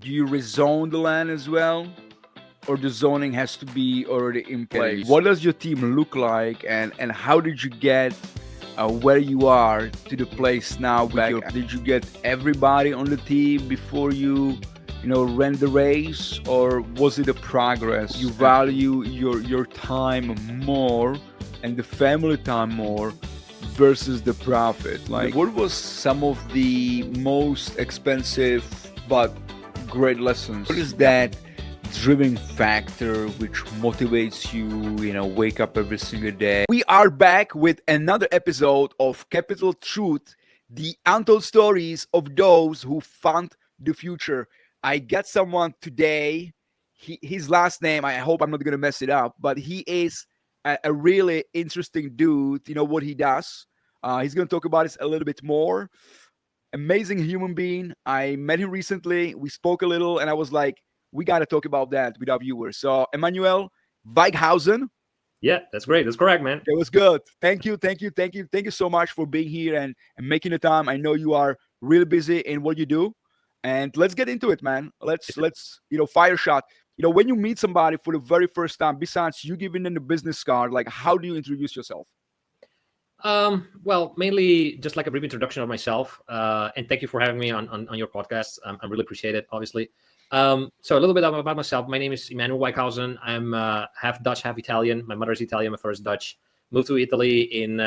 Do you rezone the land as well? Or the zoning has to be already in place? What does your team look like, and how did you get where you are to the place now? Did you get everybody on the team before you ran the race, or was it a progress? You value your time more and the family time more versus the profit. Like, what was some of the most expensive but great lessons? What is that driving factor which motivates you wake up every single day? We are back with another episode of Capital Truth, the untold stories of those who fund the future. I got someone today. His last name, I hope I'm not going to mess it up, but he is a really interesting dude. You know what he does? He's going to talk about this a little bit more. Amazing human being. I met him recently. We spoke a little, and I was like, we got to talk about that with our viewers. So, Emanuel Wijkhuisen. Yeah, that's great. That's correct, man. It was good. Thank you so much for being here and making the time. I know you are really busy in what you do, and let's get into it, man. Let's fire shot. When you meet somebody for the very first time, besides you giving them the business card, like, how do you introduce yourself? Well, mainly just like a brief introduction of myself, and thank you for having me on your podcast. I really appreciate it, obviously. So a little bit about myself. My name is Emanuel Wijkhuisen. I'm half Dutch, half Italian. My mother's Italian, my father's Dutch. Moved to Italy in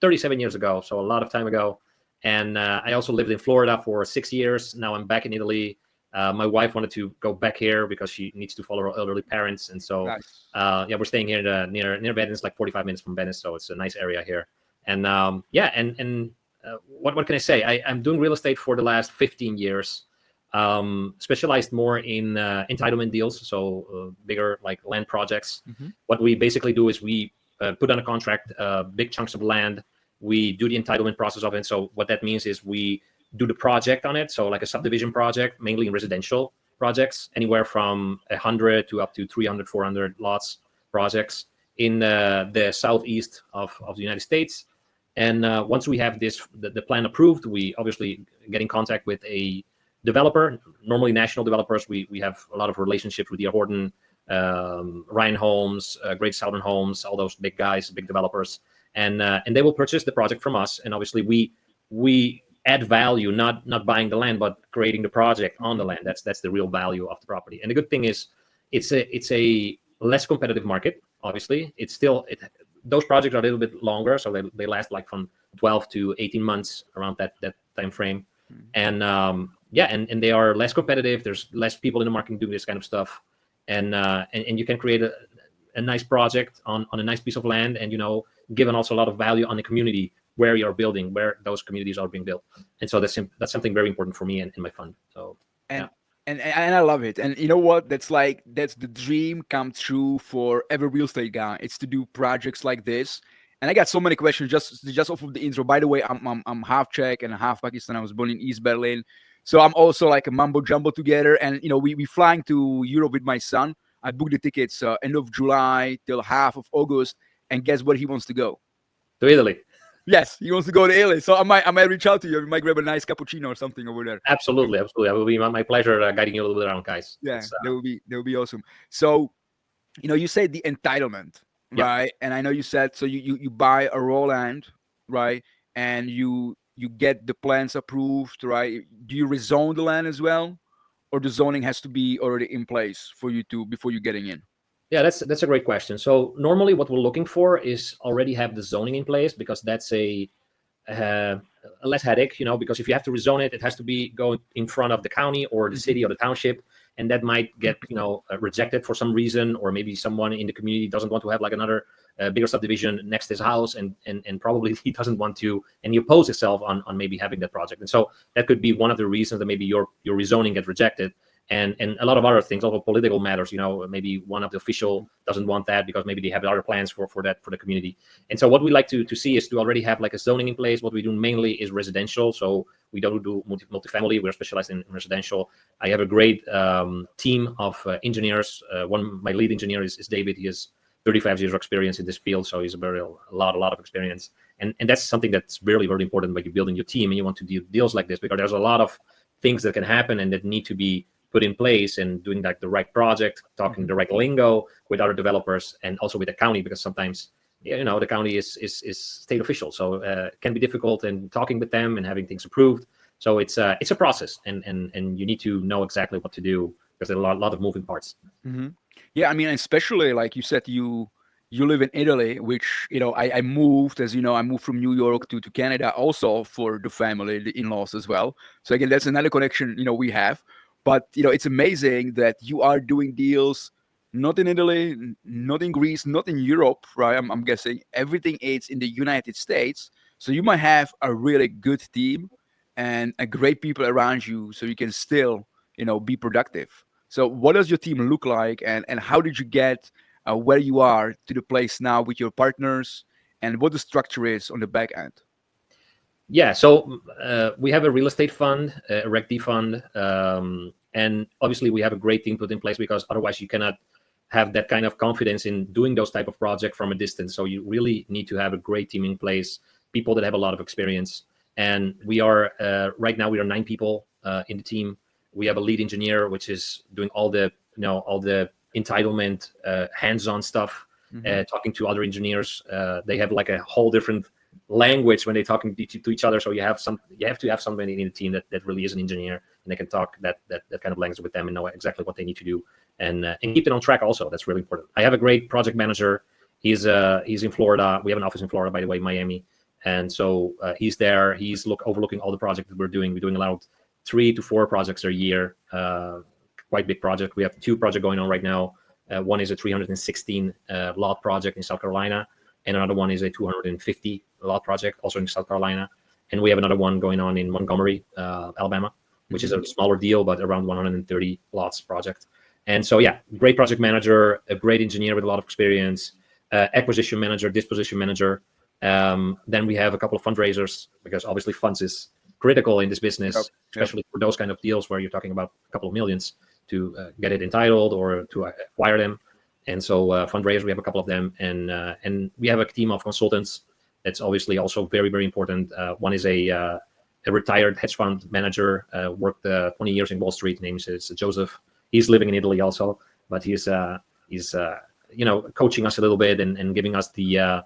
37 years ago, so a lot of time ago. And I also lived in Florida for 6 years. Now I'm back in Italy. My wife wanted to go back here because she needs to follow her elderly parents, and so Nice. we're staying here near Venice, like 45 minutes from Venice, so it's a nice area here. And what can I say? I'm doing real estate for the last 15 years. Specialized more in entitlement deals, so bigger like land projects. Mm-hmm. What we basically do is we put on a contract big chunks of land. We do the entitlement process of it. So what that means is we do the project on it. So like a subdivision project, mainly in residential projects, anywhere from 100 to up to 300, 400 lots projects in the southeast of the United States. And once we have the plan approved, we obviously get in contact with a developer, normally national developers. We have a lot of relationships with D.R. Horton, Ryan Homes, Great Southern Homes, all those big guys, big developers, and they will purchase the project from us. And obviously we add value, not buying the land, but creating the project on the land. That's the real value of the property. And the good thing is it's a less competitive market. Obviously, those projects are a little bit longer, so they last like from 12 to 18 months, around that time frame. And and they are less competitive. There's less people in the market doing this kind of stuff, and you can create a nice project on a nice piece of land, and given also a lot of value on the community where you're building, where those communities are being built. And so that's something very important for me and in my fund. So and I love it. And you know what? That's the dream come true for every real estate guy. It's to do projects like this. And I got so many questions just off of the intro. By the way, I'm half Czech and half Pakistan. I was born in East Berlin, so I'm also like a mumbo jumbo together. And we flying to Europe with my son. I booked the tickets end of July till half of August. And guess where he wants to go? to Italy. Yes, he wants to go to Italy. So I might reach out to you. We might grab a nice cappuccino or something over there. Absolutely. It will be my pleasure guiding you a little bit around, guys. Yeah, that would be awesome. So, you said the entitlement, Yeah. right? And I know you said so you buy a raw land, right? And you get the plans approved, right? Do you rezone the land as well, or the zoning has to be already in place for you to before you getting in? Yeah, that's a great question. So normally what we're looking for is already have the zoning in place, because that's a less headache, because if you have to rezone it, it has to be going in front of the county or the city or the township, and that might get rejected for some reason, or maybe someone in the community doesn't want to have like another bigger subdivision next to his house, and probably he doesn't want to, and he opposes himself on maybe having that project. And so that could be one of the reasons that maybe your rezoning gets rejected. And a lot of other things, also political matters, maybe one of the official doesn't want that because maybe they have other plans for the community. And so what we like to see is to already have like a zoning in place. What we do mainly is residential. So we don't do multifamily. We're specialized in residential. I have a great team of engineers. My lead engineer is David. He has 35 years of experience in this field. So he's a lot of experience. And that's something that's really, very important when you're building your team and you want to do deals like this, because there's a lot of things that can happen and that need to be put in place, and doing like the right project, talking the right lingo with other developers, and also with the county, because sometimes the county is state official, so it can be difficult, and talking with them and having things approved. So it's a process, and you need to know exactly what to do, because there are a lot of moving parts. Hmm. Yeah, I mean, especially like you said, you live in Italy, which I moved, as you know, I moved from New York to Canada also for the family, the in-laws as well. So again, that's another connection we have. But it's amazing that you are doing deals not in Italy, not in Greece, not in Europe, right? I'm guessing everything is in the United States. So you might have a really good team and a great people around you, so you can still be productive. So what does your team look like, and how did you get where you are to the place now with your partners, and what the structure is on the back end? Yeah, so we have a real estate fund, a Reg D fund, and obviously we have a great team put in place, because otherwise you cannot have that kind of confidence in doing those type of projects from a distance. So you really need to have a great team in place, people that have a lot of experience. And we are right now we are 9 people in the team. We have a lead engineer, which is doing all the entitlement, hands-on stuff, talking to other engineers. They have like a whole different language when they're talking to each other. So you have to have somebody in the team that really is an engineer, and they can talk that kind of language with them and know exactly what they need to do, and keep it on track. Also, that's really important. I have a great project manager. He's in Florida. We have an office in Florida, by the way, Miami, and so he's there. He's overlooking all the projects that we're doing. We're doing about 3 to 4 projects a year. Quite big project. We have 2 projects going on right now. One is a 316 lot project in South Carolina, and another one is a 250 lot project also in South Carolina. And we have another one going on in Montgomery, Alabama, which is a smaller deal, but around 130 lots project. And so, yeah, great project manager, a great engineer with a lot of experience, acquisition manager, disposition manager. Then we have a couple of fundraisers, because obviously funds is critical in this business, especially for those kind of deals where you're talking about a couple of millions to get it entitled or to acquire them. And so fundraisers, we have a couple of them, and we have a team of consultants. That's obviously also very, very important. One is a retired hedge fund manager, worked 20 years in Wall Street. Name is Joseph. He's living in Italy also, but he's coaching us a little bit and giving us the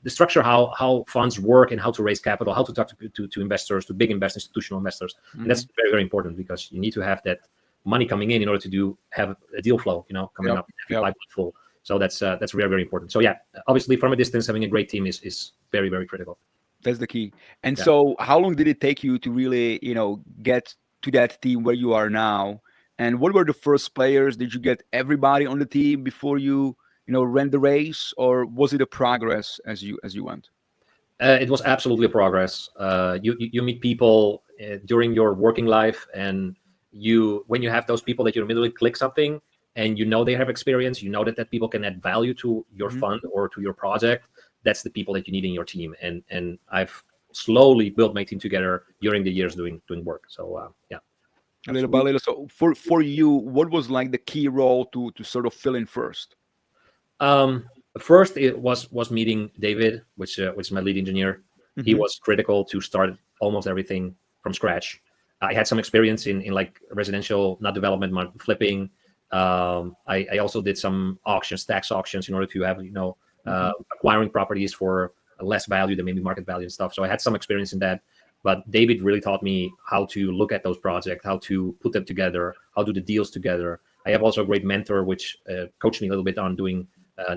structure, how funds work and how to raise capital, how to talk to investors, to big investors, institutional investors. And that's very, very important, because you need to have that money coming in order to have a deal flow, coming up, pipeline full. So that's very, very important. So yeah, obviously from a distance, having a great team is very, very critical. That's the key. And so how long did it take you to really, get to that team where you are now? And what were the first players? Did you get everybody on the team before you, ran the race, or was it a progress as you went? It was absolutely a progress. You meet people during your working life, and when you have those people that you immediately click something, and they have experience, that people can add value to your fund or to your project. That's the people that you need in your team. And I've slowly built my team together during the years doing work. So yeah. Little by little. So for you, what was like the key role to sort of fill in first? First, it was meeting David, which is my lead engineer. He was critical to start almost everything from scratch. I had some experience in like residential, not development, but flipping. I also did some auctions, tax auctions, in order to have acquiring properties for less value than maybe market value and stuff. So I had some experience in that. But David really taught me how to look at those projects, how to put them together, how to do the deals together. I have also a great mentor, which coached me a little bit on doing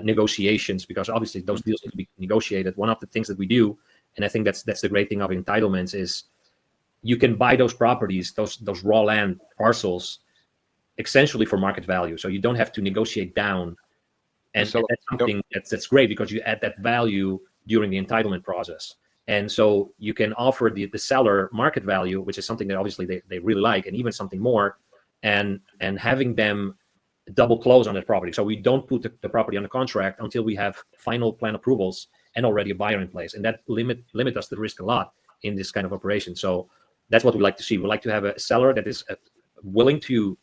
negotiations, because obviously those deals need to be negotiated. One of the things that we do, and I think that's the great thing of entitlements, is you can buy those properties, those raw land parcels, essentially for market value. So you don't have to negotiate down, and that's something that's great, because you add that value during the entitlement process. And so you can offer the seller market value, which is something that obviously they really like, and even something more, and having them double close on that property. So we don't put the property on the contract until we have final plan approvals and already a buyer in place. And that limit us the risk a lot in this kind of operation. So that's what we like to see. We like to have a seller that is willing to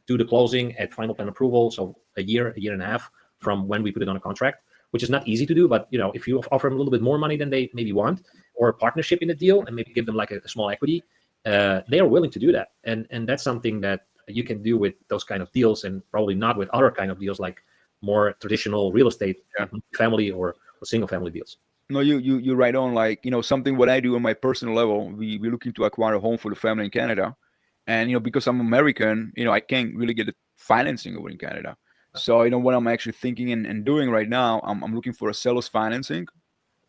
do the closing at final plan approval. So a year and a half from when we put it on a contract, which is not easy to do. But if you offer them a little bit more money than they maybe want, or a partnership in the deal, and maybe give them like a small equity, they are willing to do that, and that's something that you can do with those kind of deals, and probably not with other kind of deals like more traditional real estate, Yeah. like family or single family deals. No, you're right on. Like, something what I do on my personal level, we're looking to acquire a home for the family in Canada, and because I'm American, I can't really get the financing over in Canada. So what I'm actually thinking and doing right now, I'm looking for a seller's financing,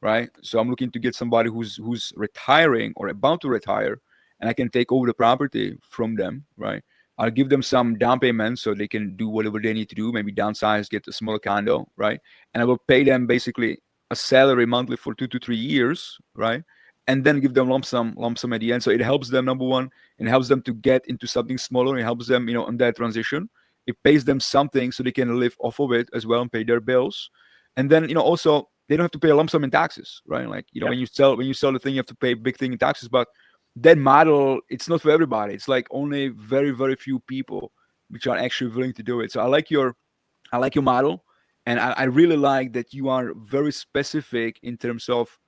right? So I'm looking to get somebody who's retiring or about to retire, and I can take over the property from them, right? I'll give them some down payment so they can do whatever they need to do, maybe downsize, get a smaller condo, right? And I will pay them basically a salary monthly for 2 to 3 years, right? And then give them lump sum at the end. So it helps them, number one, it helps them to get into something smaller. It helps them, on that transition. It pays them something so they can live off of it as well and pay their bills. And then, also they don't have to pay a lump sum in taxes, right? Like, Yep. when you sell the thing, you have to pay a big thing in taxes. But that model, it's not for everybody. It's like only very, very few people which are actually willing to do it. So I like your model, and I really like that you are very specific in terms of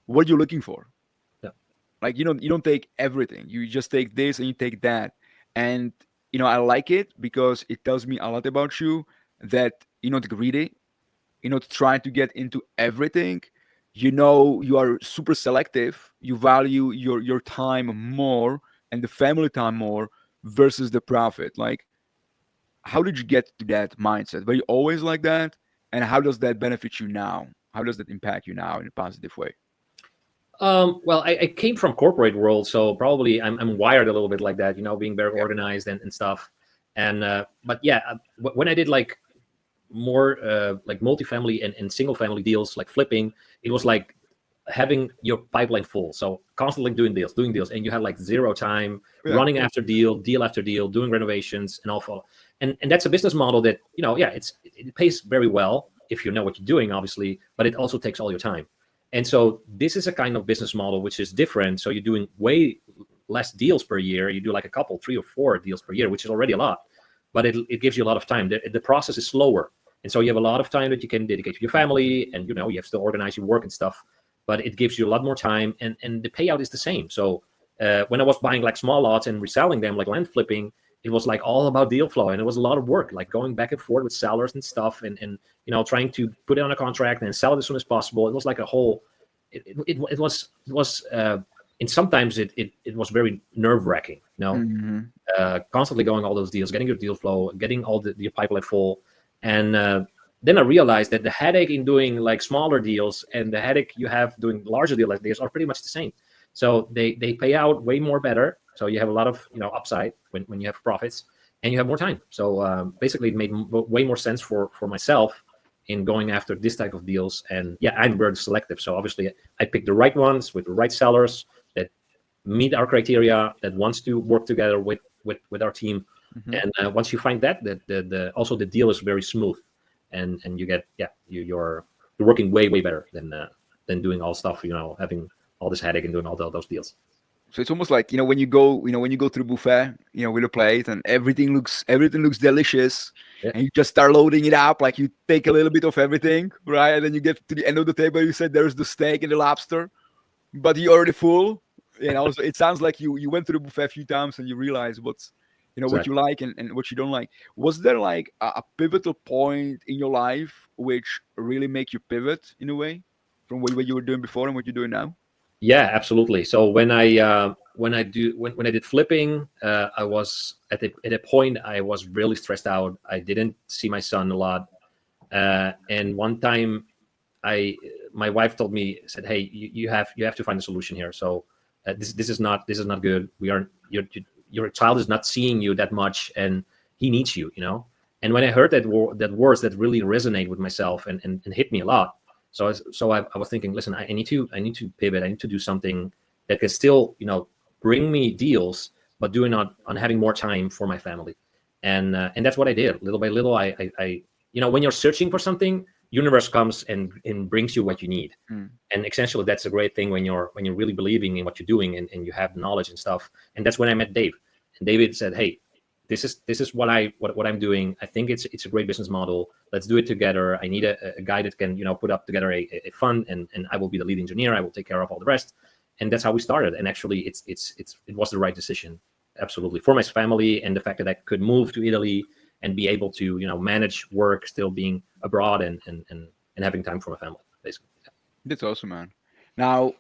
what you're looking for. Yeah. Like, you don't take everything. You just take this and you take that. And I like it because it tells me a lot about you, that you're not greedy, trying to get into everything. You are super selective. You value your time more and the family time more versus the profit. Like, how did you get to that mindset? Were you always like that? And how does that benefit you now? How does that impact you now in a positive way? Well, I came from corporate world, so probably I'm wired a little bit like that, being very Yeah. organized and stuff. And but yeah, when I did like more like multifamily and single family deals, like flipping, it was like having your pipeline full. So constantly doing deals, and you had like zero time Yeah. running after deal after deal, doing renovations and all. And that's a business model that yeah, it pays very well if you know what you're doing, obviously, but it also takes all your time. And so this is a kind of business model which is different. So you're doing way less deals per year. You do like a couple, 3 or 4 deals per year, which is already a lot, but it gives you a lot of time. The process is slower. And so you have a lot of time that you can dedicate to your family, and you have to organize your work and stuff, but it gives you a lot more time, and the payout is the same. So when I was buying like small lots and reselling them, like land flipping, it was like all about deal flow, and it was a lot of work, like going back and forth with sellers and stuff, and trying to put it on a contract and sell it as soon as possible. It was like a whole. It was and sometimes it was very nerve wracking. Hmm. Constantly going all those deals, getting your deal flow, getting all your pipeline full, and then I realized that the headache in doing like smaller deals and the headache you have doing larger deals like this are pretty much the same. So they pay out way more better. So you have a lot of upside when you have profits, and you have more time. So basically, it made way more sense for myself in going after this type of deals. And yeah, I'm very selective. So obviously, I pick the right ones with the right sellers that meet our criteria, that wants to work together with our team. Hmm. And once you find that, the also the deal is very smooth, and you get you're working way better than doing all stuff, having all this headache and doing all those deals. So it's almost like, when you go through buffet, with a plate, and everything looks delicious, Yeah, and you just start loading it up. Like, you take a little bit of everything, right? And then you get to the end of the table, you said there's the steak and the lobster, but you're already full. So it sounds like you went through the buffet a few times and you realize what you exactly. like and what you don't like. Was there like a pivotal point in your life which really make you pivot in a way from what you were doing before and what you're doing now? Yeah, absolutely. So when I did flipping, I was at a point I was really stressed out. I didn't see my son a lot, and one time I my wife told me, said, "Hey, you have to find a solution here. So this is not good. We aren't your child is not seeing you that much, and he needs you. And when I heard that words, that really resonate with myself and hit me a lot. So I was thinking, listen, I need to pivot. I need to do something that can still bring me deals, but doing on having more time for my family. And that's what I did. Little by little, I when you're searching for something, universe comes and brings you what you need. Mm. And essentially, that's a great thing when you're really believing in what you're doing, and you have knowledge and stuff. And that's when I met Dave. And David said, "Hey, this is what I'm doing. I think it's a great business model. Let's do it together. I need a guy that can put up together a fund, and I will be the lead engineer. I will take care of all the rest." and that's how we started. And actually, it was the right decision, absolutely, for my family, and the fact that I could move to Italy and be able to manage work, still being abroad, and having time for my family, basically. That's awesome, man. Now,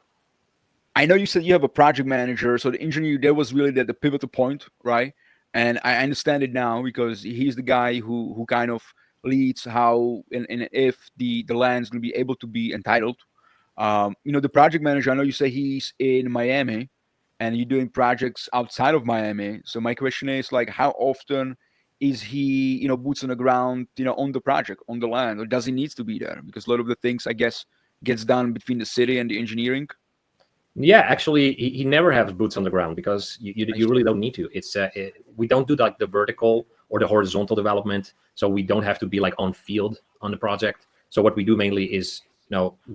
I know you said you have a project manager, so the engineer there was really the pivotal point, right? And I understand it now because he's the guy who kind of leads how and if the land's going to be able to be entitled. The project manager. I know you say he's in Miami, and you're doing projects outside of Miami. So my question is like, how often is he, boots on the ground, on the project, on the land, or does he needs to be there? Because a lot of the things, I guess, gets done between the city and the engineering. Yeah, actually, he never has boots on the ground because I you really don't need to. We don't do like the vertical or the horizontal development, so we don't have to be like on field on the project. So what we do mainly is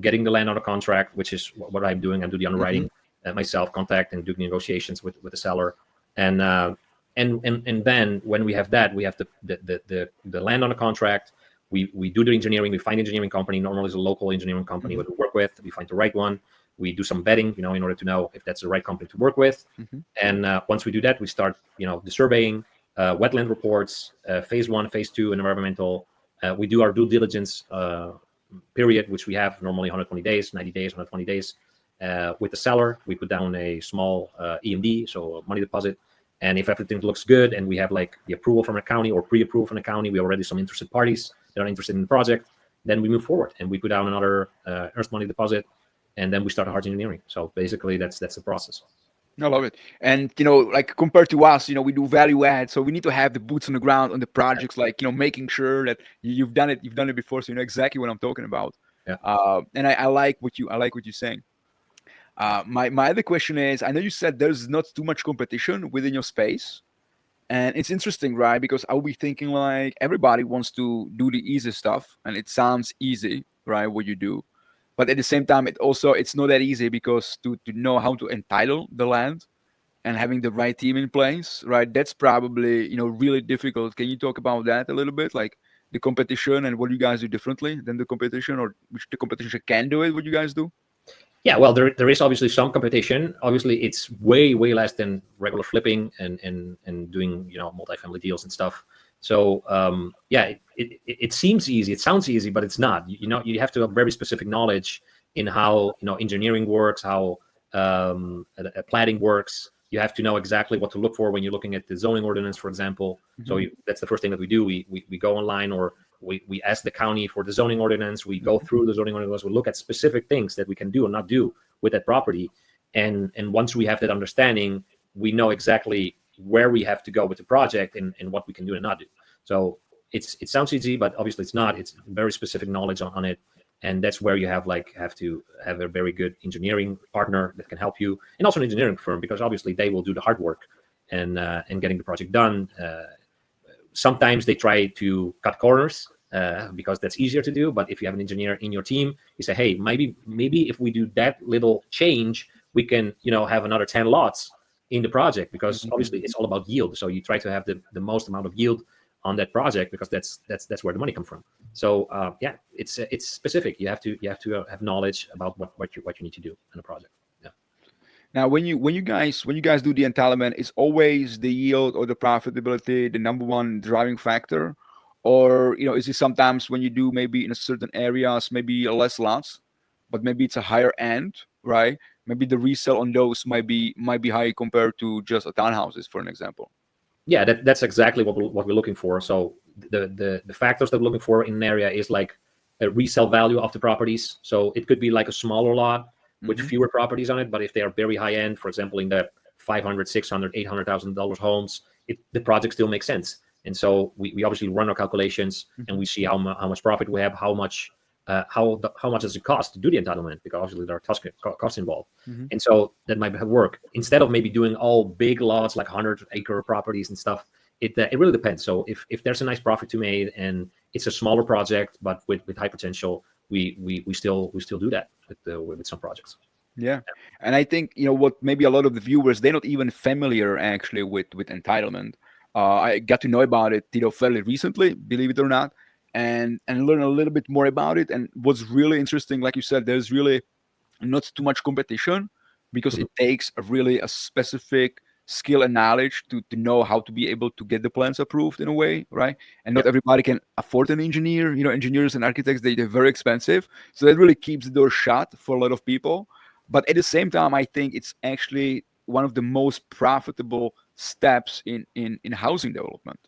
getting the land under contract, which is what I'm doing. I do the Mm-hmm. underwriting myself, contact and do negotiations with the seller, and and then when we have that, we have the land under contract. We do the engineering. We find engineering company. Normally, it's a local engineering company Mm-hmm. that we work with. We find the right one. We do some vetting, in order to know if that's the right company to work with. Mm-hmm. And once we do that, we start, the surveying, wetland reports, phase one, phase two, and environmental. We do our due diligence period, which we have normally 120 days, 90 days, 120 days. With the seller, we put down a small EMD, so money deposit. And if everything looks good and we have like the approval from the county or pre-approval from the county, we already some interested parties that are interested in the project, then we move forward and we put down another earnest money deposit, and then we start hard engineering. So basically, that's the process. I love it. And like compared to us, we do value add, so we need to have the boots on the ground on the projects, like making sure that you've done it before, so you know exactly what I'm talking about. Yeah. And I like I like what you're saying. My other question is, I know you said there's not too much competition within your space, and it's interesting, right? Because I'll be thinking like everybody wants to do the easy stuff, and it sounds easy, right? What you do, but at the same time, it's not that easy because to know how to entitle the land and having the right team in place, right? That's probably really difficult. Can you talk about that a little bit, like the competition and what you guys do differently than the competition, or which the competition can do it? What you guys do? Yeah, well, there is obviously some competition. Obviously, it's way less than regular flipping and doing multifamily deals and stuff. So yeah, it seems easy. It sounds easy, but it's not. You have to have very specific knowledge in how engineering works, how platting works. You have to know exactly what to look for when you're looking at the zoning ordinance, for example. So Mhm. that's the first thing that we do. We go online, or we ask the county for the zoning ordinance. We go through the zoning ordinance. We look at specific things that we can do or not do with that property. And once we have that understanding, we know exactly where we have to go with the project and what we can do and not do. So it sounds easy, but obviously it's not. It's very specific knowledge on it. And that's where you have to have a very good engineering partner that can help you, and also an engineering firm, because obviously they will do the hard work and getting the project done. Sometimes they try to cut corners because that's easier to do. But if you have an engineer in your team, you say, hey, maybe if we do that little change, we can have another 10 lots in the project, because Mhm. obviously it's all about yield. So you try to have the most amount of yield on that project, because that's where the money comes from. So yeah, it's specific. You have to have knowledge about what you need to do in a project. Yeah. Now, when you guys do the entitlement, is always the yield or the profitability the number one driving factor, or is it sometimes when you do maybe in a certain areas maybe less lots, but maybe it's a higher end, right? Maybe the resale on those might be high compared to just a townhouses, for an example. Yeah, that's exactly what we're looking for. So the factors that we're looking for in an area is like a resale value of the properties. So it could be like a smaller lot with Hmm. fewer properties on it, but if they are very high end, for example, in the 500, 600, $800,000 homes, the project still makes sense. And so we obviously run our calculations and Hmm. we see how much profit we have, how much does it cost to do the entitlement, because obviously there are costs involved. Hmm. And so that might work instead of maybe doing all big lots like 100-acre properties and stuff. It really depends. So if there's a nice profit to made and it's a smaller project but with high potential, we still do that with some projects. Yeah, and I think what maybe a lot of the viewers they're not even familiar actually with entitlement. I got to know about it fairly recently, believe it or not, and learn a little bit more about it. And what's really interesting, like you said, there's really not too much competition, because it takes a specific skill and knowledge to know how to be able to get the plans approved in a way, right? And not Yep. everybody can afford an engineer. Engineers and architects, they're very expensive, so that really keeps the door shut for a lot of people. But at the same time, I think it's actually one of the most profitable steps in housing development,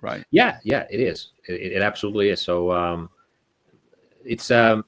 right? Yeah, it is. It absolutely is. So it's what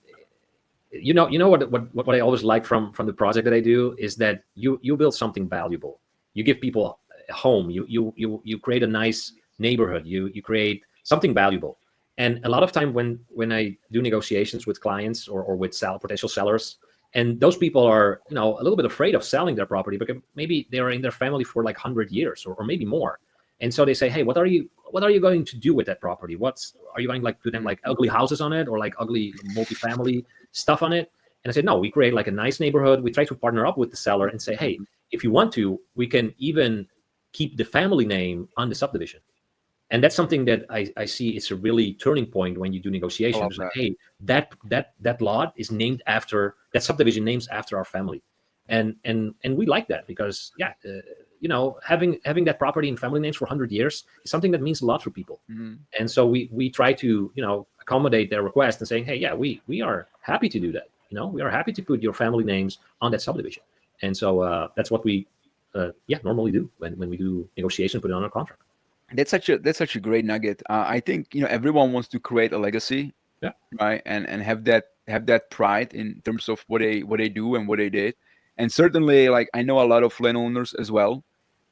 I always like from the project that I do is that you build something valuable. You give people a home. You create a nice neighborhood. You create something valuable. And a lot of time when I do negotiations with clients or with potential sellers, and those people are a little bit afraid of selling their property because maybe they are in their family for like 100 years or maybe more, and so they say, hey, what are you going to do with that property? Are you going like to them like ugly houses on it or like ugly multifamily stuff on it? And I said, no, we create like a nice neighborhood. We try to partner up with the seller and say, hey, if you want to, we can even keep the family name on the subdivision. And that's something that I see it's a really turning point when you do negotiations. It's like, hey, that lot is named after that subdivision, names after our family, and we like that because having that property in family names for 100 years is something that means a lot for people. And so we try to accommodate their request and saying, hey, yeah, we are happy to do that. We are happy to put your family names on that subdivision. And so that's what we normally do when we do negotiation, put it on a contract. That's such a great nugget. I think everyone wants to create a legacy, Yeah. right? And have that pride in terms of what they do and what they did. And certainly, like, I know a lot of landowners as well,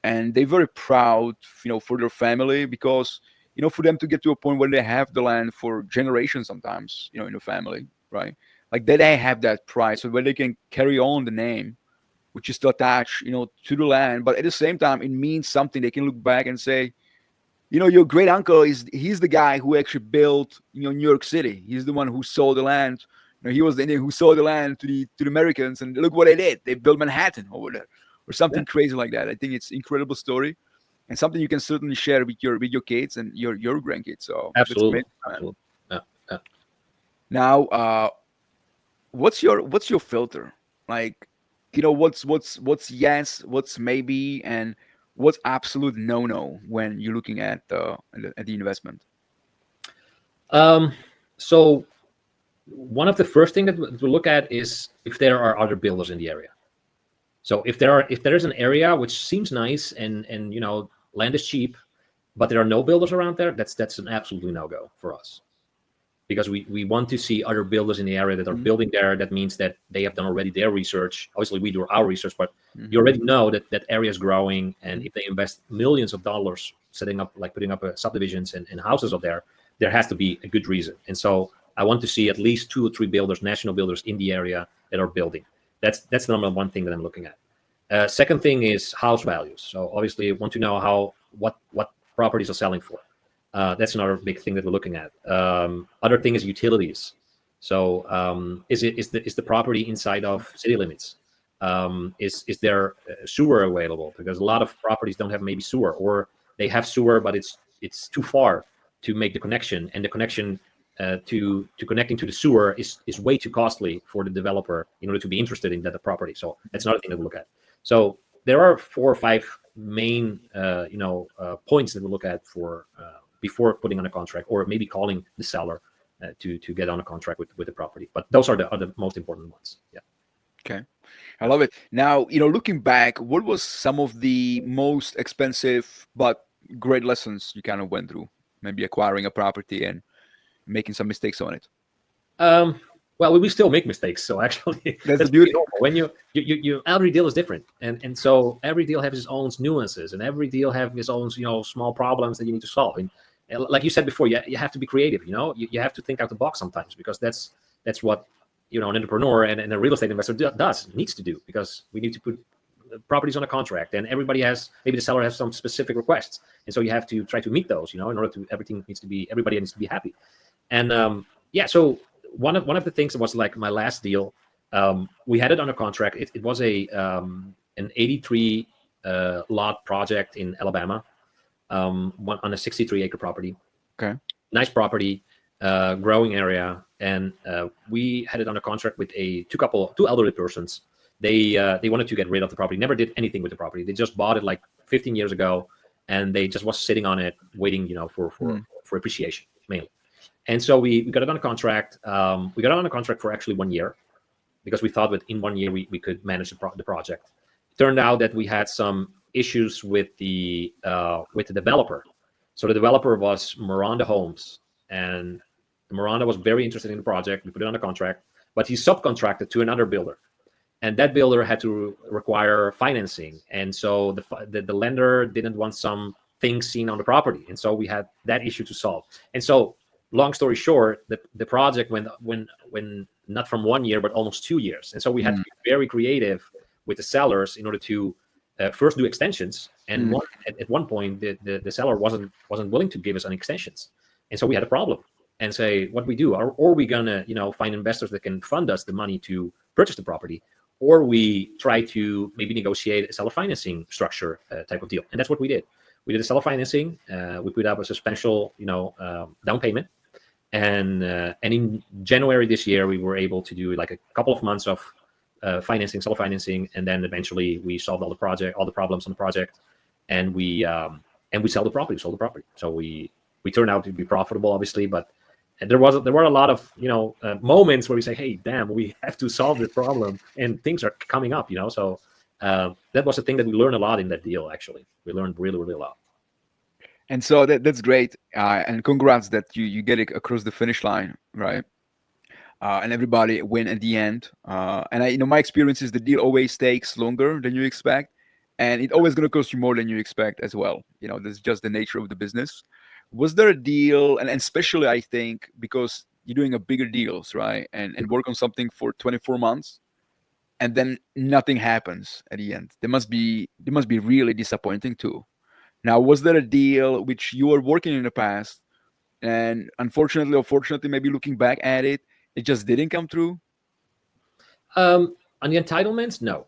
and they're very proud, for their family, because for them to get to a point where they have the land for generations, sometimes, in the family, right? Like, that they have that pride, so where they can carry on the name, which is to attach, to the land, but at the same time, it means something. They can look back and say, your great uncle he's the guy who actually built, New York City. He's the one who sold the land. He was the Indian who sold the land to the Americans, and look what they did. They built Manhattan over there, or something crazy like that. I think it's incredible story, and something you can certainly share with your kids and your grandkids. So that's Absolutely. amazing, man. Absolutely. Yeah. Yeah. Now, what's your filter? Like, what's yes, what's maybe, and what's absolute no when you're looking at the investment? So one of the first things that we look at is if there are other builders in the area. So if there is an area which seems nice and land is cheap, but there are no builders around there, that's an absolutely no-go for us. Because we want to see other builders in the area that are building there. That means that they have done already their research. Obviously, we do our research, but you already know that area is growing. And if they invest millions of dollars setting up, like putting up subdivisions and houses up there has to be a good reason. And so I want to see at least 2 or 3 builders, national builders in the area that are building. That's the number one thing that I'm looking at. Second thing is house values. So obviously, I want to know what properties are selling for. That's another big thing that we're looking at. Other thing is utilities. So is the property inside of city limits? Is there sewer available? Because a lot of properties don't have maybe sewer, or they have sewer, but it's too far to make the connection, and the connection to connecting to the sewer is way too costly for the developer in order to be interested in that property. So that's another thing that we look at. So there are 4 or 5 main points that we look at for before putting on a contract, or maybe calling the seller to get on a contract with the property. But those are the most important ones. Yeah. Okay, I love it. Now, looking back, what was some of the most expensive but great lessons you kind of went through? Maybe acquiring a property and making some mistakes on it. Well, we still make mistakes. So actually, That's the that's beauty. pretty normal. When you every deal is different, and so every deal has its own nuances, and every deal have its own small problems that you need to solve. And like you said before, you have to be creative. You have to think out the box sometimes, because that's what an entrepreneur and a real estate investor needs to do, because we need to put properties on a contract, and maybe the seller has some specific requests, and so you have to try to meet those. In order to everybody needs to be happy. And so one of the things that was like my last deal, we had it on a contract. It was an 83 lot project in Alabama, on a 63-acre property. Okay. Nice property, growing area, and we had it on a contract with two elderly persons, They wanted to get rid of the property. Never did anything with the property. They just bought it like 15 years ago, and they just was sitting on it, waiting, for appreciation mainly. And so we got it on a contract. We got it on a contract for actually 1 year, because we thought that in 1 year we could manage the project. It turned out that we had some issues with the developer. So the developer was Miranda Homes, and Miranda was very interested in the project. We put it on a contract, but he subcontracted to another builder, and that builder had to require financing, and so the lender didn't want some things seen on the property, and so we had that issue to solve. And so, long story short, the project went not from 1 year but almost 2 years, and so we had to be very creative with the sellers in order to first do extensions. And at one point, the seller wasn't willing to give us any extensions, and so we had a problem and say, what we do? Are we gonna find investors that can fund us the money to purchase the property, or we try to maybe negotiate a seller financing structure type of deal? And that's what we did. We did a seller financing. We put up a substantial down payment, and in January this year we were able to do like a couple of months of seller financing, and then eventually we solved all the problems on the project, and we sold the property. So we turned out to be profitable, obviously, but there were a lot of moments where we say, hey, damn, we have to solve this problem, and things are coming up. So that was the thing that we learned a lot in that deal. Actually, we learned really, really a lot. And so that's great, and congrats that you get it across the finish line, right? And everybody win at the end. And my experience is the deal always takes longer than you expect, and it always going to cost you more than you expect as well. That's just the nature of the business. Was there a deal, and especially I think because you're doing a bigger deals, right, and work on something for 24 months, and then nothing happens at the end? They must be really disappointing too. Now, was there a deal which you were working in the past, and unfortunately or fortunately, maybe looking back at it, it just didn't come through? On the entitlements, no,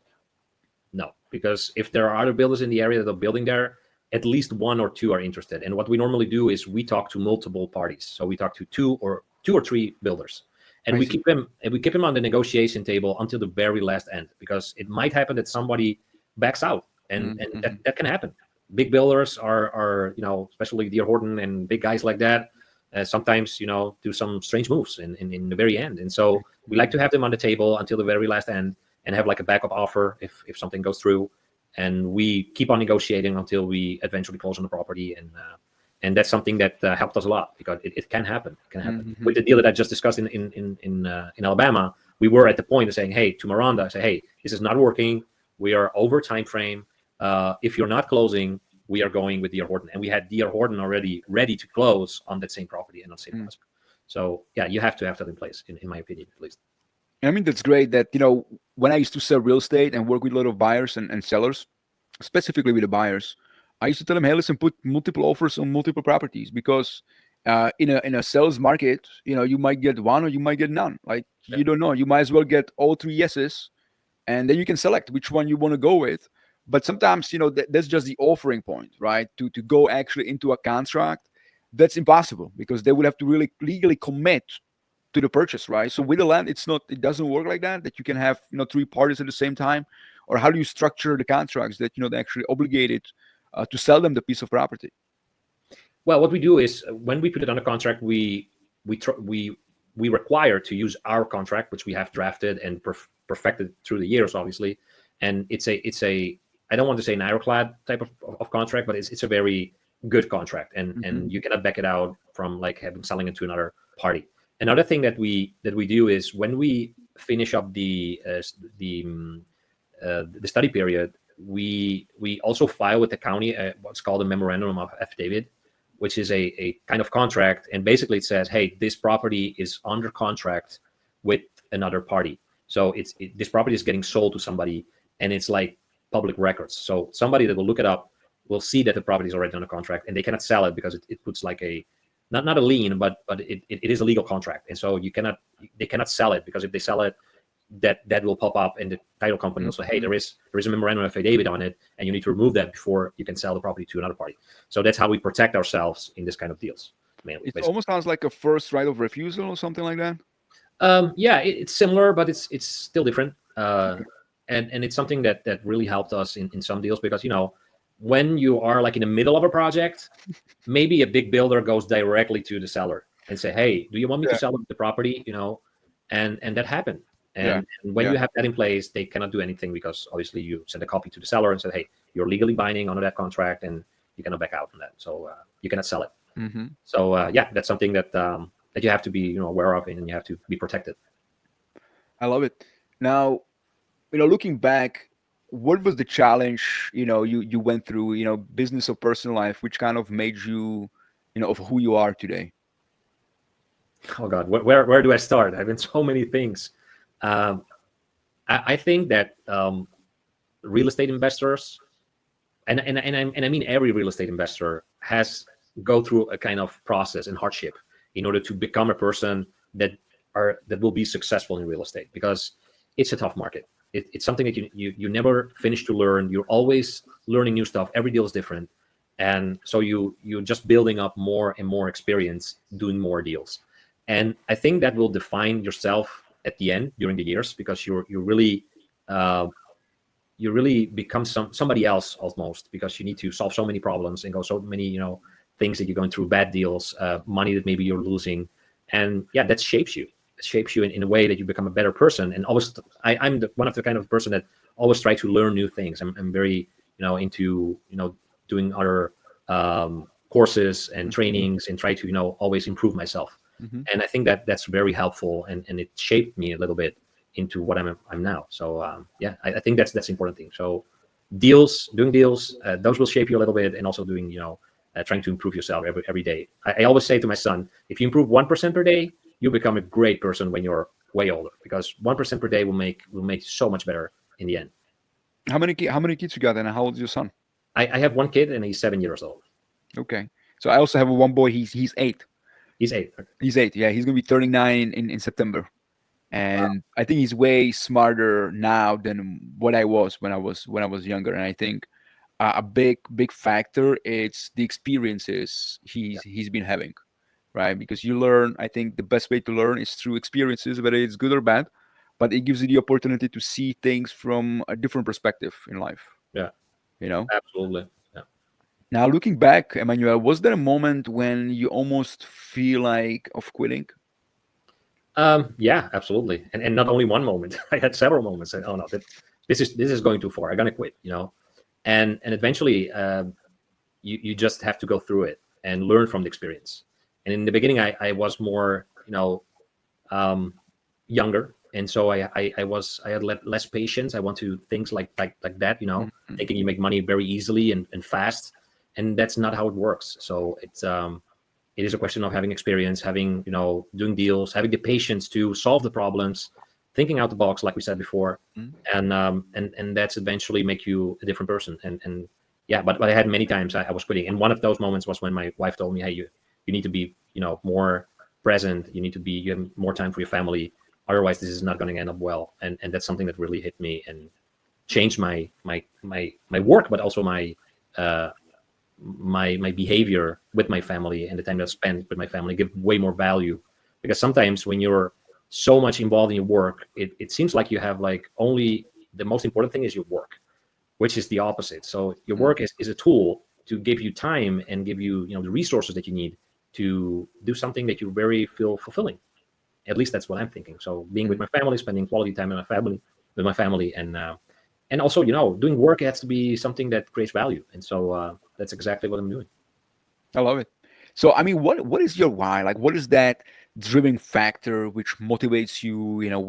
because if there are other builders in the area that are building there, at least one or two are interested. And what we normally do is we talk to multiple parties. So we talk to two or three builders, and we keep them on the negotiation table until the very last end, because it might happen that somebody backs out, and that can happen. Big builders are especially D.R. Horton and big guys like that, sometimes do some strange moves in the very end. And so we like to have them on the table until the very last end and have like a backup offer if something goes through. And we keep on negotiating until we eventually close on the property, and that's something that helped us a lot, because it can happen. With the deal that I just discussed in Alabama, we were at the point of saying, hey, to Miranda, say, hey, this is not working. We are over time frame. If you're not closing, we are going with D.R. Horton, and we had D.R. Horton already ready to close on that same property and on the same project. So yeah, you have to have that in place, in my opinion, at least. I mean, that's great that, when I used to sell real estate and work with a lot of buyers and sellers, specifically with the buyers, I used to tell them, hey, listen, put multiple offers on multiple properties, because in a sales market, you might get one or you might get none. Like, you don't know. You might as well get all three yeses, and then you can select which one you want to go with. But sometimes, that's just the offering point, right? To go actually into a contract, that's impossible, because they will have to really legally commit to the purchase, right? So with the land, it doesn't work like that you can have three parties at the same time. Or how do you structure the contracts that they're actually obligated to sell them the piece of property? Well, what we do is when we put it on a contract, we require to use our contract, which we have drafted and perfected through the years, obviously. And it's a I don't want to say an ironclad type of contract, but it's a very good contract, and you cannot back it out from like selling it to another party. Another thing that we do is when we finish up the study period, we also file with the county what's called a memorandum of affidavit, which is a kind of contract, and basically it says, hey, this property is under contract with another party. So this property is getting sold to somebody, and it's like public records. So somebody that will look it up will see that the property is already under contract, and they cannot sell it because it puts like a not a lien, but it is a legal contract, and so they cannot sell it, because if they sell it, that will pop up, and the title company will say, hey, there is a memorandum of affidavit on it, and you need to remove that before you can sell the property to another party. So that's how we protect ourselves in this kind of deals, mainly. It almost sounds like a first right of refusal or something like that. Yeah, it's similar, but it's still different. and it's something that really helped us in some deals, because when you are like in the middle of a project, maybe a big builder goes directly to the seller and say, hey, do you want me to Yeah. sell the property, and that happened. Yeah. And when Yeah. you have that in place, they cannot do anything, because obviously you send a copy to the seller and said, hey, you're legally binding on that contract, and you cannot back out from that, so you cannot sell it. Hmm. So yeah, that's something that you have to be aware of, and you have to be protected. I love it. Now, looking back, what was the challenge, you went through, business or personal life, which kind of made you, of who you are today? Oh God, where do I start? I've been so many things. um, I think that real estate investors, and I mean every real estate investor has go through a kind of process and hardship in order to become a person that will be successful in real estate, because it's a tough market. It's something that you never finish to learn. You're always learning new stuff. Every deal is different, and so you're just building up more and more experience doing more deals. And I think that will define yourself at the end during the years, because you're really uh, you really become somebody else almost, because you need to solve so many problems and go so many things that you're going through, bad deals, money that maybe you're losing. And yeah, that shapes you. It shapes you in a way that you become a better person. And always I'm one of the kind of person that always try to learn new things. I'm very into doing other courses and trainings, and try to always improve myself. Hmm. And I think that that's very helpful, and it shaped me a little bit into what I'm now. So yeah, I think that's the important thing. So doing deals, those will shape you a little bit, and also doing trying to improve yourself every day. I always say to my son, if you improve 1% per day, you become a great person when you're way older, because 1% per day will make you so much better in the end. How many kids you got, and how old is your son? I have one kid, and he's 7 years old. Okay. So I also have one boy. He's 8. He's 8. Okay. He's 8. Yeah, he's gonna be turning 9 in September. Wow. And I think he's way smarter now than what I was when I was younger. And I think a big factor it's the experiences Yeah. he's been having, right? Because you learn. I think the best way to learn is through experiences, whether it's good or bad. But it gives you the opportunity to see things from a different perspective in life. Yeah. You know. Absolutely. Yeah. Now looking back, Emmanuel, was there a moment when you almost feel like of quitting? Yeah, absolutely. And not only one moment. I had several moments. Oh no, this is going too far. I'm gonna quit. And eventually, you just have to go through it and learn from the experience. And in the beginning, I was more um, younger, and so I had less patience. I want to things like that. Mhm. Thinking you make money very easily and fast, and that's not how it works. So it is a question of having experience, having doing deals, having the patience to solve the problems, thinking out the box, like we said before, Mhm. and that's eventually make you a different person. And yeah, but I had many times I was quitting, and one of those moments was when my wife told me, "Hey, you need to be more present. You have more time for your family. Otherwise, this is not going to end up well." And that's something that really hit me and changed my work, but also uh, my behavior with my family, and the time that I spend with my family give way more value. Because sometimes when you're so much involved in your work, it seems like you have like only the most important thing is your work, which is the opposite. So your Mhm. work is a tool to give you time and give you the resources that you need to do something that you very feel fulfilling. At least that's what I'm thinking. So being with Mhm. my family, spending quality time with my family, and also doing work has to be something that creates value. And so that's exactly what I'm doing. I love it. So, I mean, what is your why? Like, what is that driving factor which motivates you?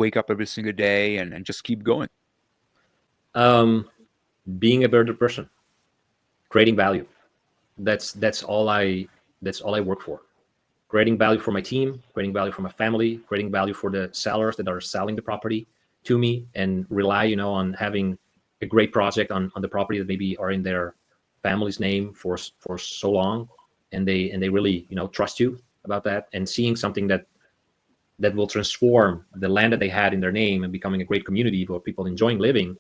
Wake up every single day and just keep going. um, being a better person, creating value. That's all I work for. Creating value for my team, creating value for my family, creating value for the sellers that are selling the property to me, and rely on having a great project on the property that maybe are in their family's name for so long, and they really trust you about that, and seeing something that will transform the land that they had in their name and becoming a great community for people enjoying living.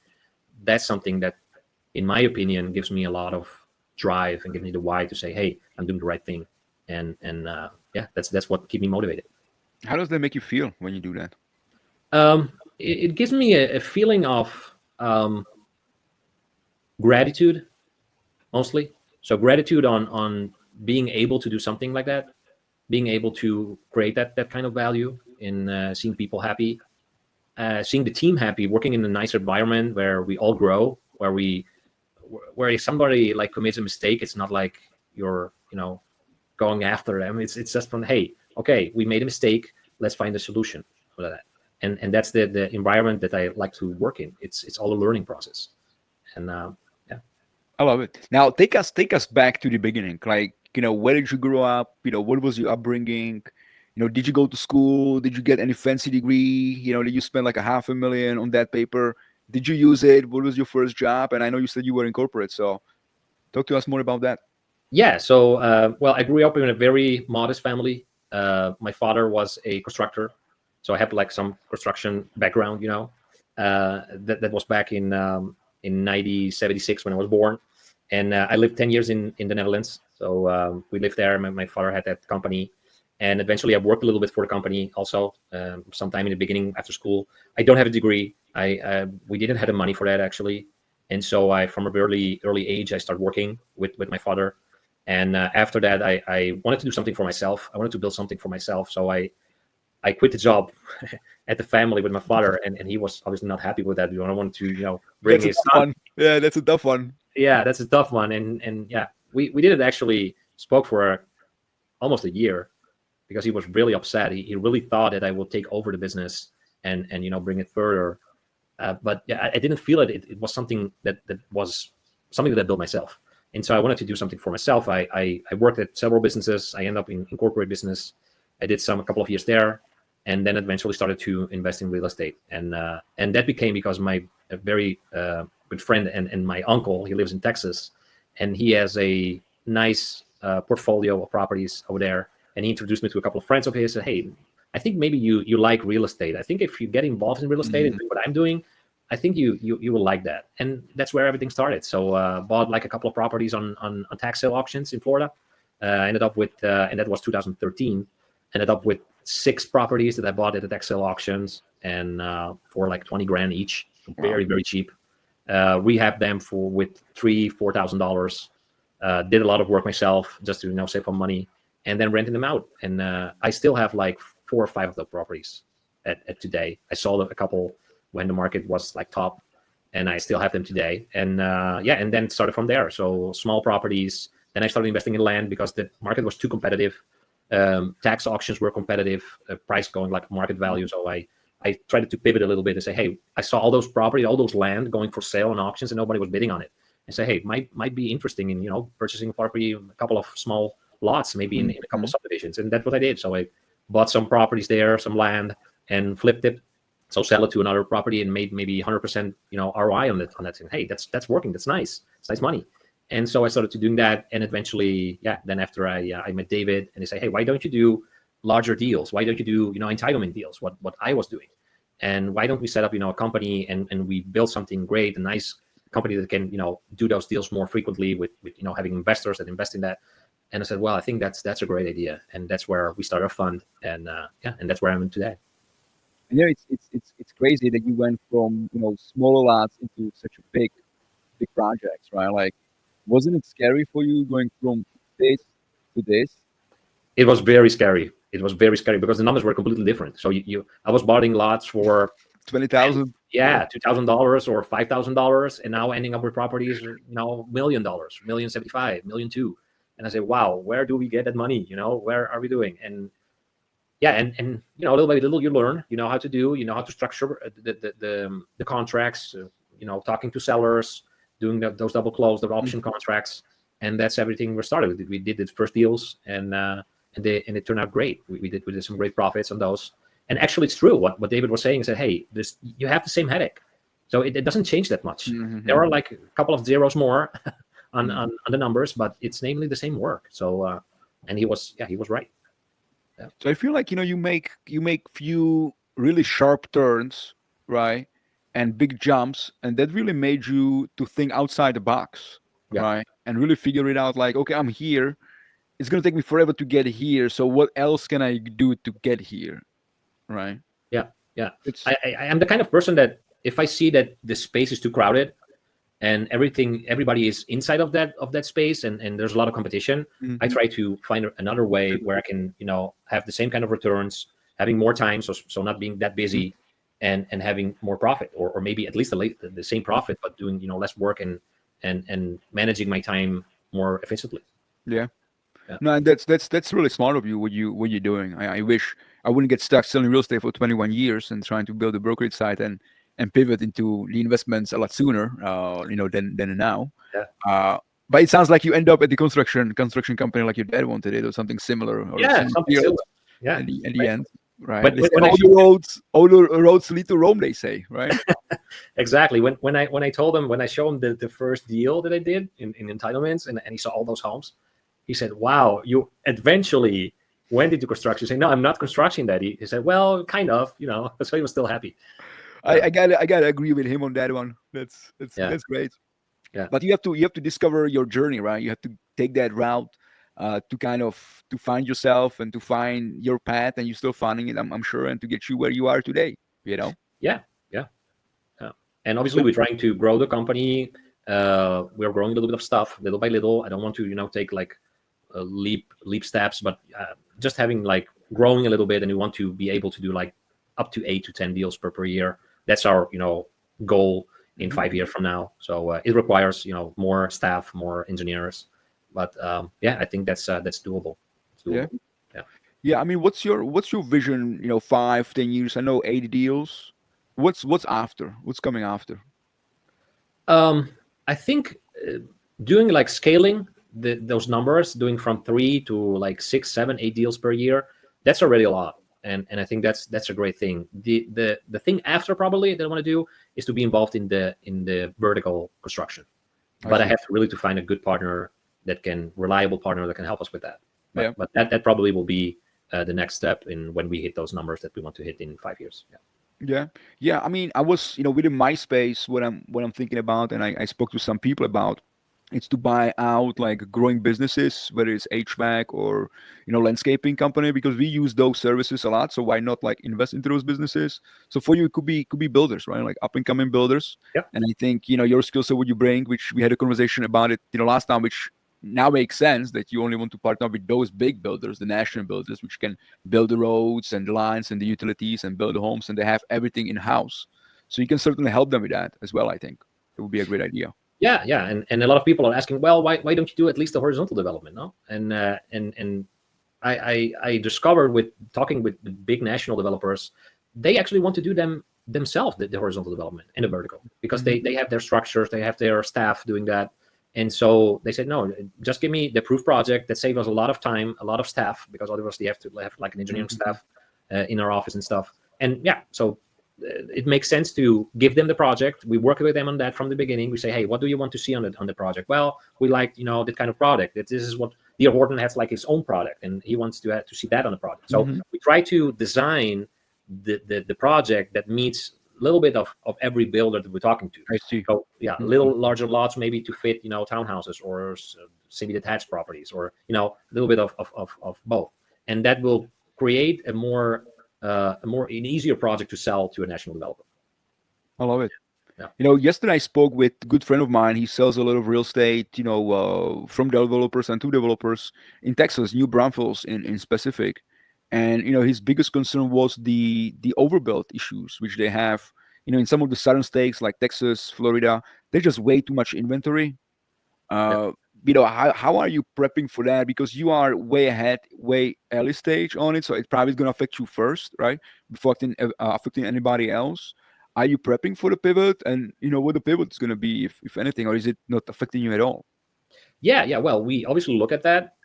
That's something that, in my opinion, gives me a lot of drive and gives me the why to say, hey, I'm doing the right thing. And yeah, that's what keeps me motivated. How does that make you feel when you do that? It gives me a feeling of Um, Gratitude mostly. So gratitude on being able to do something like that, being able to create that kind of value in seeing people happy, seeing the team happy, working in a nice environment where we all grow, where if somebody like commits a mistake, it's not like you're going after them. It's just from, hey, okay, we made a mistake, let's find a solution for that. And that's the environment that I like to work in. It's all a learning process. And yeah. I love it. Now take us back to the beginning. Like, where did you grow up? What was your upbringing? Did you go to school? Did you get any fancy degree? Did you spend like a half a million on that paper? Did you use it? What was your first job? And I know you said you were in corporate, so talk to us more about that. Yeah, so well, I grew up in a very modest family. My father was a constructor, so I have like some construction background. That was back in 1976 when I was born, and I lived 10 years in the Netherlands. So we lived there. My father had that company, and eventually I worked a little bit for the company also. Sometime in the beginning after school, I don't have a degree. I we didn't have the money for that actually, and so I from a early age I started working with my father. And after that, I wanted to do something for myself. I wanted to build something for myself. So I quit the job at the family with my father, and he was obviously not happy with that. I wanted to, bring That's a his tough son. one. Yeah, that's a tough one. Yeah, that's a tough one. And yeah, we didn't actually spoke for almost a year because he was really upset. He really thought that I would take over the business and bring it further. But yeah, I didn't feel it. It was something that was something that I built myself. And so I wanted to do something for myself. I worked at several businesses. I ended up in corporate business. I did a couple of years there, and then eventually started to invest in real estate. And that became because my a very good friend and my uncle, he lives in Texas, and he has a nice portfolio of properties over there. And he introduced me to a couple of friends of his. Said, "Hey, I think maybe you like real estate. I think if you get involved in real estate and Mhm. do what I'm doing, I think you will like that." And that's where everything started. So bought like a couple of properties on tax sale auctions in Florida. Ended up with and that was 2013. Ended up with 6 properties that I bought at the tax sale auctions and for like 20 grand each, Wow. very cheap. Rehabbed them for with $3,000-4,000. Did a lot of work myself just to save some money, and then renting them out. And I still have like 4 or 5 of the properties at today. I sold a couple when the market was like top, and I still have them today. And yeah, and then started from there. So small properties. Then I started investing in land because the market was too competitive. Tax auctions were competitive, price going like market value. So I tried to pivot a little bit and say, hey, I saw all those property, all those land going for sale on auctions, and nobody was bidding on it. And say, hey, might be interesting in purchasing a property, a couple of small lots, maybe in a couple of Mhm. subdivisions. And that's what I did. So I bought some properties there, some land, and flipped it. So sell it to another property and made maybe 100% ROI on that thing. Hey, that's working. That's nice. It's nice money. And so I started to doing that, and eventually, yeah. Then after I met David, and he said, hey, why don't you do larger deals? Why don't you do entitlement deals? What I was doing, and why don't we set up a company and we build something great, a nice company that can do those deals more frequently with having investors that invest in that. And I said, well, I think that's a great idea, and that's where we started a fund, and yeah, and that's where I'm in today. And it's crazy that you went from smaller lots into such a big projects, right? Like, wasn't it scary for you going from this to this? It was very scary. It was very scary because the numbers were completely different. So I was buying lots for 20,000. Yeah. yeah, $2,000 or $5,000, and now ending up with properties $1 million, 1,075,000, 1,000,002. And I say, wow, where do we get that money? Where are we doing? And yeah, and little by little you learn, how to do, how to structure the contracts, talking to sellers, doing those double close, the option Mhm. contracts, and that's everything we started with. We did the first deals, and it turned out great. We did some great profits on those. And actually, it's true what David was saying. He said, hey, this you have the same headache, so it doesn't change that much. There Mhm. are like a couple of zeros more on Mhm. on the numbers, but it's namely the same work. So and he was right. Yeah. So I feel like you make few really sharp turns, right, and big jumps, and that really made you to think outside the box, Yeah. right, and really figure it out. Like, okay, I'm here. It's gonna take me forever to get here. So what else can I do to get here, right? Yeah, yeah. It's I am the kind of person that if I see that the space is too crowded and everybody is inside of that space, and there's a lot of competition, I try to find another way where I can, have the same kind of returns, having more time, so not being that busy, and having more profit, or maybe at least the same profit, but doing less work, and managing my time more efficiently. Yeah. Yeah. No, and that's really smart of you. What you're doing. I wish I wouldn't get stuck selling real estate for 21 years and trying to build a brokerage site and pivot into the investments a lot sooner. Than now. Yeah. But it sounds like you end up at the construction company like your dad wanted it, or something similar, or Yeah, similar something field similar. Yeah. at the end, right? But They say when I all the roads lead to Rome. They say, right? exactly, when I told him, when I showed him the first deal that I did in entitlements, and he saw all those homes, he said, "Wow, you eventually went into construction." Saying, "No, I'm not constructing that." He said, "Well, kind of, So he was still happy. I gotta agree with him on that one. Yeah. That's great. Yeah. But you have to discover your journey, right? You have to take that route to kind of to find yourself and to find your path, and you're still finding it, I'm sure, and to get you where you are today. Yeah. Yeah. Yeah. And obviously, So we're trying to grow the company. We're growing a little bit of stuff, little by little. I don't want to, take like leap steps, but just having like growing a little bit, and we want to be able to do like up to 8 to 10 deals per year. That's our goal in 5 years from now. So it requires more staff, more engineers, but I think that's doable. It's doable. yeah. I mean, what's your vision? 5, 10 years. I know 80 deals. What's after? What's coming after? I think doing like scaling those numbers, doing from 3 to like 6, 7, 8 deals per year, that's already a lot. And I think that's a great thing. The thing after probably that I want to do is to be involved in the vertical construction. But I have to really to find a good partner, reliable partner that can help us with that. But that probably will be the next step in when we hit those numbers that we want to hit in 5 years. Yeah. I mean, I was, within my space, what I'm thinking about, and I spoke to some people about, it's to buy out like growing businesses, whether it's HVAC or landscaping company, because we use those services a lot. So why not like invest into those businesses? So for you, it could be builders, right? Like up and coming builders. Yep. And I think your skill set, what you bring, which we had a conversation about it, last time, which now makes sense that you only want to partner with those big builders, the national builders, which can build the roads and the lines and the utilities and build the homes, and they have everything in house. So you can certainly help them with that as well. I think it would be a great idea. Yeah, and a lot of people are asking, well, why don't you do at least the horizontal development, no? And I discovered with talking with the big national developers, they actually want to do them themselves, the horizontal development and the vertical, because they have their structures, they have their staff doing that. And so they said, no, just give me the approved project. That saves us a lot of time, a lot of staff, because otherwise they have to have like an engineering staff in our office and stuff. And so it makes sense to give them the project. We work with them on that from the beginning. We say, hey, what do you want to see on the project? Well, we like that kind of product. This is what D.R. Horton has, like his own product, and he wants to see that on the project. So we try to design the project that meets a little bit of every builder that we're talking to. I see. So little larger lots maybe to fit townhouses or semi-detached properties, or a little bit of both, and that will create an easier project to sell to a national developer. I love it. Yeah. Yesterday I spoke with a good friend of mine. He sells a lot of real estate, from developers and to developers in Texas, New Braunfels in specific. And his biggest concern was the overbuilt issues which they have. In some of the southern states like Texas, Florida, there's just way too much inventory. How are you prepping for that? Because you are way ahead, way early stage on it, so it probably is going to affect you first, right? Before affecting anybody else. Are you prepping for the pivot, and what the pivot is going to be, if anything, or is it not affecting you at all? Yeah. Well, we obviously look at that.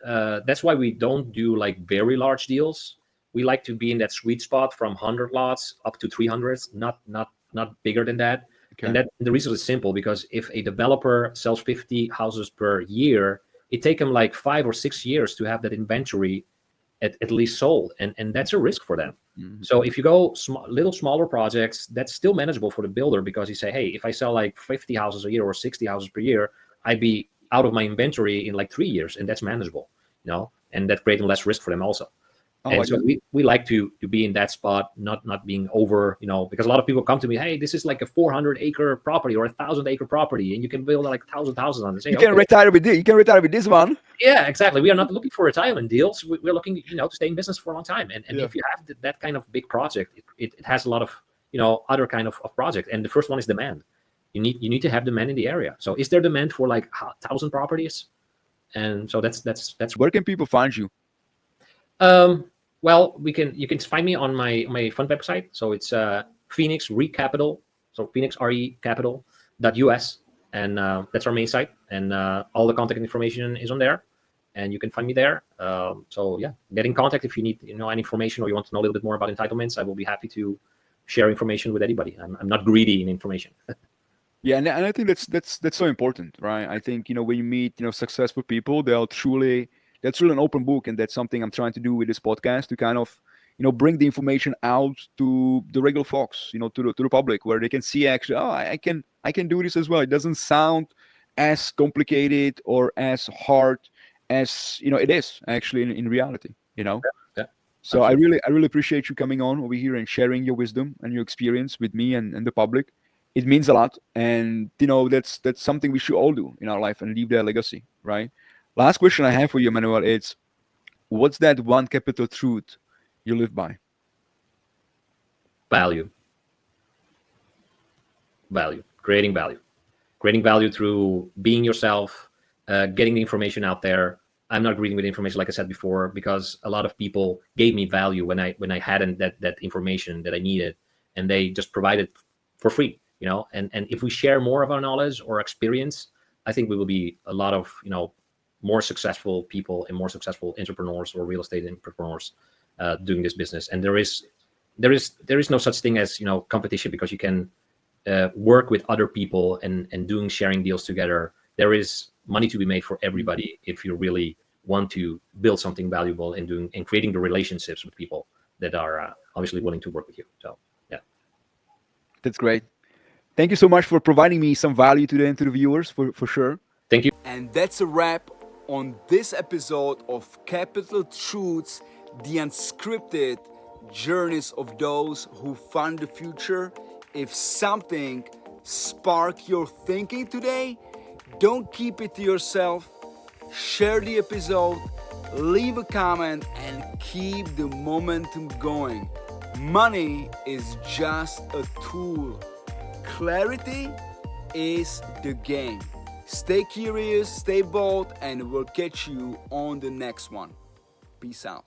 That's why we don't do like very large deals. We like to be in that sweet spot from 100 lots up to 300, not bigger than that. Okay. And the reason is simple, because if a developer sells 50 houses per year, it takes them like 5 or 6 years to have that inventory at least sold, and that's a risk for them. So if you go little smaller projects, that's still manageable for the builder, because you say, hey, if I sell like 50 houses a year or 60 houses per year, I'd be out of my inventory in like 3 years, and that's manageable, and that creating less risk for them also. And so we like to be in that spot, not being over, because a lot of people come to me, hey, this is like a 400-acre property or a 1,000-acre property, and you can build like thousands on it. You can retire with this. You can retire with this one. Yeah, exactly. We are not looking for retirement deals. We're looking, to stay in business for a long time. And if you have that kind of big project, it has a lot of, other kind of project. And the first one is demand. You need to have demand in the area. So is there demand for like 1,000 properties? And so that's where can people find you? Well, you can find me on my fund website. So it's Phoenix Re Capital. So Phoenix RE Capital.us, and that's our main site. And all the contact information is on there, and you can find me there. So yeah, get in contact if you need any information or you want to know a little bit more about entitlements. I will be happy to share information with anybody. I'm not greedy in information. Yeah, and I think that's so important, right? I think when you meet successful people, that's really an open book, and that's something I'm trying to do with this podcast, to kind of bring the information out to the regular folks, to the public, where they can see actually, oh, I can do this as well. It doesn't sound as complicated or as hard as it is actually in reality. Yeah. So I really appreciate you coming on over here and sharing your wisdom and your experience with me and the public. It means a lot, and that's something we should all do in our life and leave that legacy, right? Last question I have for you, Emanuel, is what's that one capital truth you live by? Value. Creating value through being yourself, getting the information out there. I'm not greedy with information, like I said before, because a lot of people gave me value when I hadn't that information that I needed, and they just provided for free. And if we share more of our knowledge or experience, I think we will be a lot of more successful people and more successful entrepreneurs or real estate entrepreneurs doing this business. And there is no such thing as competition, because you can work with other people and sharing deals together. There is money to be made for everybody if you really want to build something valuable and creating the relationships with people that are obviously willing to work with you. So yeah, that's great. Thank you so much for providing me some value to the viewers, for sure. Thank you. And that's a wrap on this episode of Capital Truths, the unscripted journeys of those who fund the future. If something sparked your thinking today, don't keep it to yourself. Share the episode, leave a comment, and keep the momentum going. Money is just a tool. Clarity is the game. Stay curious, stay bold, and we'll catch you on the next one. Peace out.